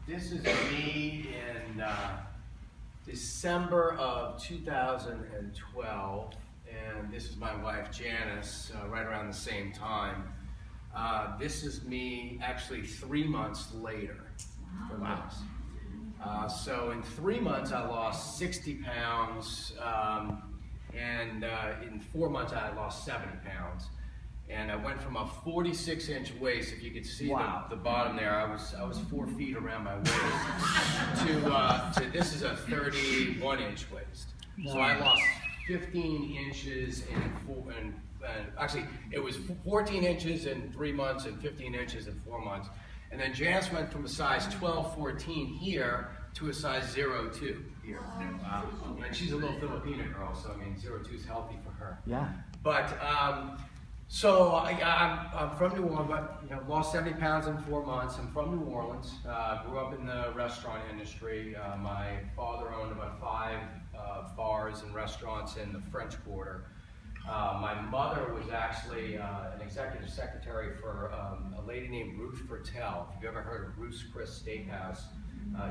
This is me in December of 2012, and this is my wife Janice, right around the same time. This is me actually 3 months later from this. So in 3 months I lost 60 pounds, and in 4 months I lost 70 pounds. And I went from a 46-inch waist, if you could see the bottom there, I was 4 feet around my waist, to this is a 31-inch waist. So I lost 15 inches actually it was 14 inches in 3 months and 15 inches in 4 months. And then Janice went from a size 12, 14 here to a size 02 here. Wow. And she's a little Filipino girl, so I mean 02 is healthy for her. Yeah. But so I'm from New Orleans, but lost 70 pounds in 4 months. I'm from New Orleans. Grew up in the restaurant industry. My father owned about 5 bars and restaurants in the French Quarter. My mother was actually an executive secretary for a lady named Ruth Fertel. If you've ever heard of Ruth's Chris Steakhouse,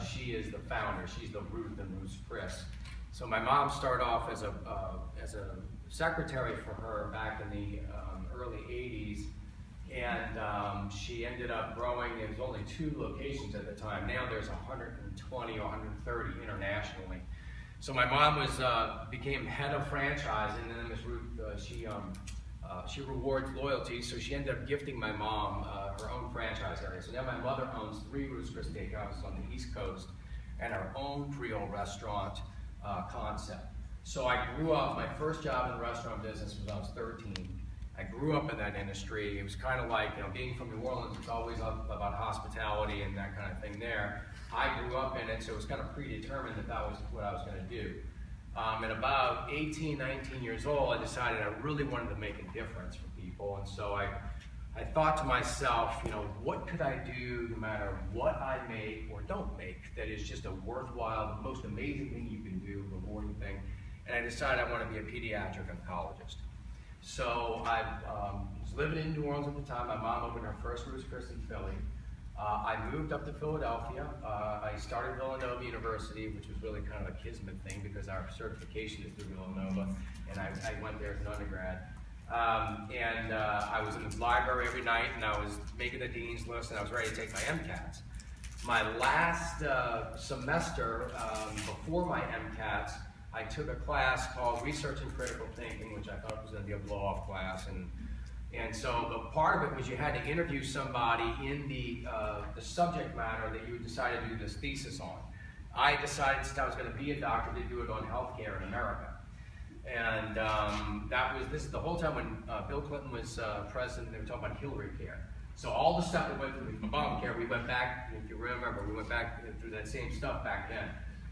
she is the founder. She's the Ruth and Ruth's Chris. So my mom started off as a secretary for her back in the early 80s, and she ended up growing. There was only 2 locations at the time. Now there's 120 or 130 internationally. So my mom became head of franchise, and then Miss Ruth, she rewards loyalty, so she ended up gifting my mom her own franchise area. So now my mother owns 3 Ruth's Chris Steakhouses on the East Coast and our own Creole restaurant concept. So I grew up, my first job in the restaurant business was when I was 13. I grew up in that industry. It was kind of like, being from New Orleans, it's always about hospitality and that kind of thing there. I grew up in it, so it was kind of predetermined that was what I was going to do. At about 18, 19 years old, I decided I really wanted to make a difference for people. And so I thought to myself, what could I do no matter what I make or don't make that is just a worthwhile, the most amazing thing you can do, rewarding thing. And I decided I want to be a pediatric oncologist. So I was living in New Orleans at the time. My mom opened her first Ruth's Chris in Philly. I moved up to Philadelphia. I started Villanova University, which was really kind of a kismet thing because our certification is through Villanova, and I went there as an undergrad. I was in the library every night, and I was making the dean's list, and I was ready to take my MCATs. My last semester before my MCATs, I took a class called Research and Critical Thinking, which I thought was going to be a blow-off class. And so the part of it was you had to interview somebody in the subject matter that you decided to do this thesis on. I decided since I was going to be a doctor to do it on healthcare in America. And this is the whole time when Bill Clinton was president, they were talking about Hillary care. So all the stuff that went through Obamacare, we went back, if you remember, we went back through that same stuff back then.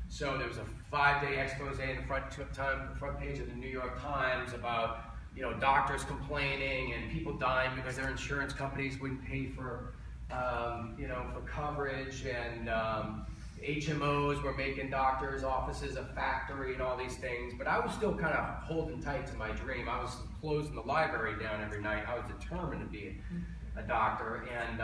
So there was a 5-day expose in the front page of the New York Times about doctors complaining and people dying because their insurance companies wouldn't pay for for coverage, and HMOs were making doctors' offices a factory and all these things. But I was still kind of holding tight to my dream. I was closing the library down every night. I was determined to be a doctor, and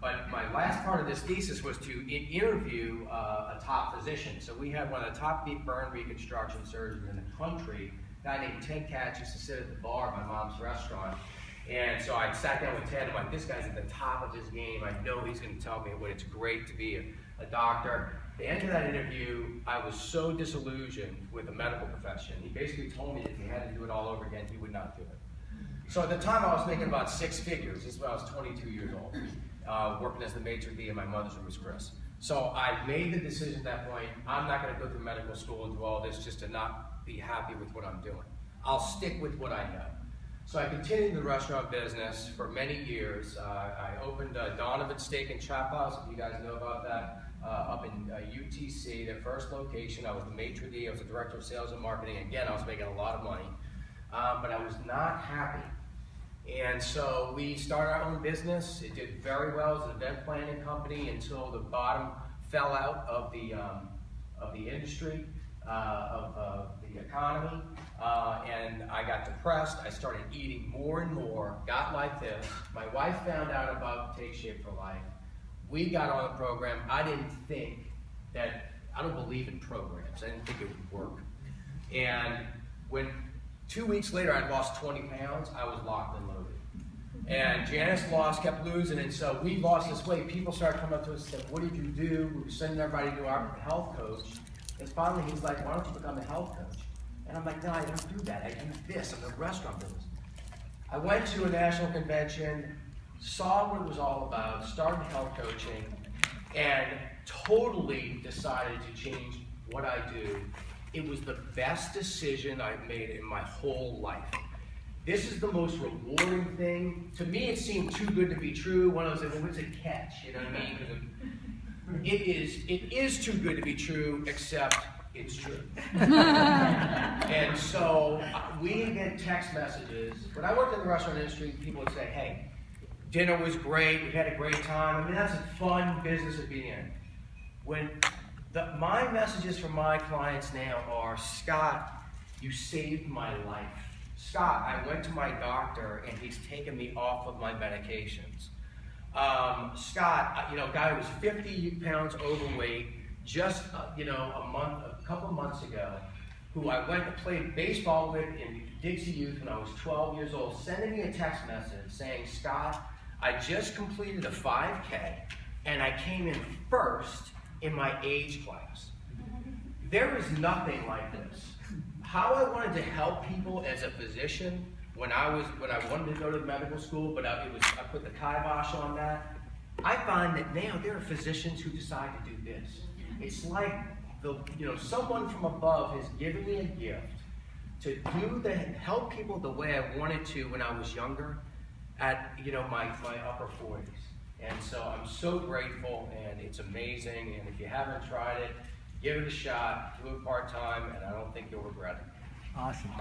but my last part of this thesis was to interview a top physician. So we had one of the top burn reconstruction surgeons in the country, a guy named Ted Katz, used to sit at the bar at my mom's restaurant. And so I sat down with Ted, I'm like, this guy's at the top of his game. I know he's going to tell me what it's great to be a doctor. At the end of that interview, I was so disillusioned with the medical profession. He basically told me that if he had to do it all over again, he would not do it. So at the time, I was making about 6 figures. This is when I was 22 years old, working as the maitre d' at my mother's Ruth's Chris. So I made the decision at that point, I'm not going to go through medical school and do all this just to not be happy with what I'm doing. I'll stick with what I know. So I continued in the restaurant business for many years. I opened Donovan Steak and Chop House, if you guys know about that, up in UTC, their first location. I was the maitre d', I was the director of sales and marketing. Again, I was making a lot of money, but I was not happy. And so we started our own business. It did very well as an event planning company until the bottom fell out of the industry, of the economy, and I got depressed. I started eating more and more, got like this. My wife found out about Take Shape for Life. we got on the program. I didn't think that, I don't believe in programs. I didn't think it would work. And when 2 weeks later I lost 20 pounds, I was locked and loaded. And Janice kept losing, and so we lost this weight. People started coming up to us and said, what did you do? We were sending everybody to our health coach. And finally he's like, why don't you become a health coach? And I'm like, no, I don't do that. I do this. I'm in the restaurant business. I went to a national convention, saw what it was all about, started health coaching, and totally decided to change what I do. It was the best decision I've made in my whole life. This is the most rewarding thing. To me, it seemed too good to be true. One of those, well, what's a catch? You know what I mean? It is too good to be true, except it's true. And so we get text messages. When I worked in the restaurant industry, people would say, hey, dinner was great, we had a great time. I mean, that's a fun business to be in. When my messages from my clients now are, Scott, you saved my life. Scott, I went to my doctor and he's taken me off of my medications. Scott, guy who was 50 pounds overweight, just a couple months ago, who I went to play baseball with in Dixie Youth when I was 12 years old, sending me a text message saying, Scott, I just completed a 5K and I came in first in my age class. There is nothing like this. How I wanted to help people as a physician when I wanted to go to medical school, but I put the kibosh on that. I find that now there are physicians who decide to do this. It's like someone from above has given me a gift to help people the way I wanted to when I was younger, at my upper 40s. And so I'm so grateful, and it's amazing. And if you haven't tried it, give it a shot, do it part-time, and I don't think you'll regret it. Awesome.